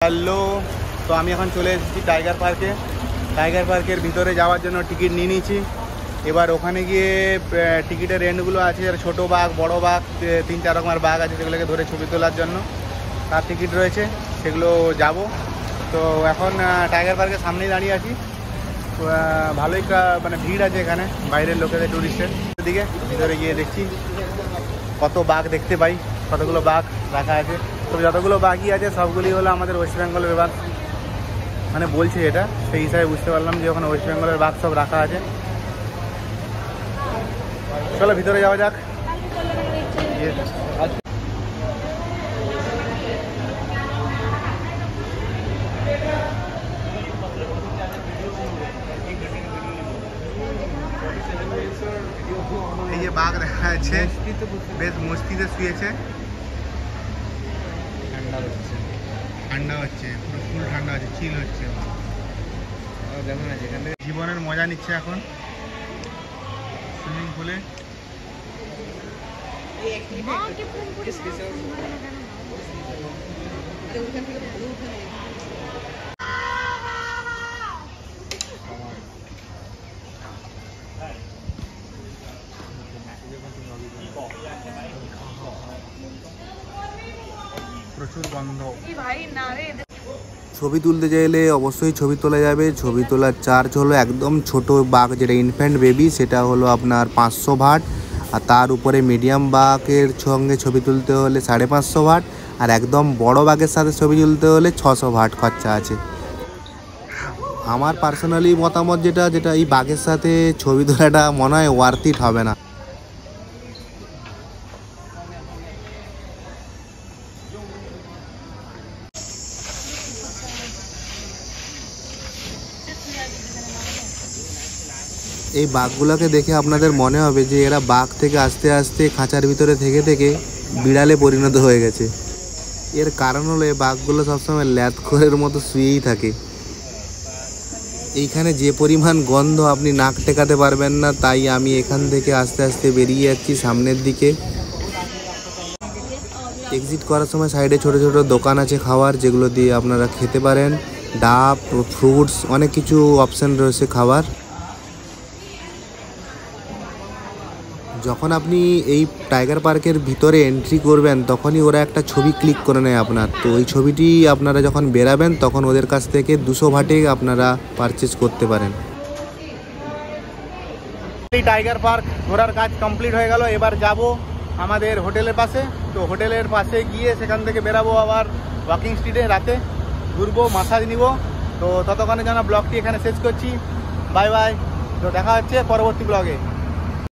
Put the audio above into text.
Hello, তো আমি এখন চলে এসেছি টাইগার পার্কে। টাইগার পার্কের ভিতরে যাওয়ার জন্য টিকিট নিয়ে নিয়েছি। এবার ওখানে গিয়ে টিকিটের রেন্টগুলো আছে, ছোটো বাঘ বড় বাঘ 3-4 রকমের বাঘ আছে, সেগুলোকে ধরে ছবি তোলার জন্য তার টিকিট রয়েছে, সেগুলো যাব। তো এখন টাইগার পার্কের সামনেই দাঁড়িয়ে আছি। ভালোই মানে ভিড় আছে এখানে, বাইরের লোকেদের, টুরিস্টের দিকে। ভিতরে গিয়ে দেখছি কত বাঘ দেখতে পাই, কতগুলো বাঘ রাখা আছে। তো যতগুলো বাঘই আছে সবগুলি হলো আমাদের ওয়েস্ট বেঙ্গলের বাঘ, মানে বলছে এটা, সেই হিসাবে বুঝতে পারলাম যে ওখানে ওয়েস্ট বেঙ্গলের বাঘ সব রাখা আছে। চলো ভিতরে যাওয়া যাক। এই যে বাঘ দেখা যাচ্ছে, বেশ মস্তিতে শুয়েছে, ঠান্ডা হচ্ছে, পুরো ফুল ঠান্ডা হচ্ছে, চিল হচ্ছে। জীবনের মজা নিচ্ছে এখন সুইমিং পুলে। প্রচুর গন্ধ। ছবি তুলতে চাইলে অবশ্যই ছবি তোলা যাবে। ছবি তোলার চার্জ হলো একদম ছোট বাঘ যেটা ইনফ্যান্ট বেবি, সেটা হলো আপনার 500 ভাট। আর তার উপরে মিডিয়াম বাঘের সঙ্গে ছবি তুলতে হলে 550 ভাট। আর একদম বড় বাঘের সাথে ছবি তুলতে হলে 600 ভাট খরচা আছে। আমার পার্সোনালি মতামত যেটা এই বাঘের সাথে ছবি তোলাটা মনে হয় ওয়ার্থ ইট হবে না। এই বাঘগুলোকে দেখে আপনাদের মনে হবে যে এরা বাঘ থেকে আস্তে আস্তে খাঁচার ভিতরে থেকে থেকে বিড়ালে পরিণত হয়ে গেছে। এর কারণ হলো এই বাঘগুলো সবসময় ল্যাথখোরের মতো শুয়েই থাকে। এইখানে যে পরিমাণ গন্ধ আপনি নাক টেকাতে পারবেন না, তাই আমি এখান থেকে আস্তে আস্তে বেরিয়ে যাচ্ছি সামনের দিকে। এক্সিট করার সময় সাইডে ছোট ছোট দোকান আছে খাওয়ার, যেগুলো দিয়ে আপনারা খেতে পারেন। ডাব, ফ্রুটস, অনেক কিছু অপশান রয়েছে খাবার। যখন আপনি এই টাইগার পার্কের ভিতরে এন্ট্রি করবেন তখনই ওরা একটা ছবি ক্লিক করে নেয় আপনার। তো ওই ছবিটি আপনারা যখন বেরাবেন তখন ওদের কাছ থেকে 200 ভাটে আপনারা পারচেজ করতে পারেন। টাইগার পার্ক ঘোরার কাজ কমপ্লিট হয়ে গেল। এবার যাব আমাদের হোটেলের পাশে। তো হোটেলের পাশে গিয়ে সেখান থেকে বেরাবো আবার ওয়াকিং স্ট্রিটে, রাতে ঘুরবো, মাসাজ নিব। তো ততক্ষণের জন্য ব্লগটি এখানে শেষ করছি। Bye bye. তো দেখা হচ্ছে পরবর্তী ব্লগে।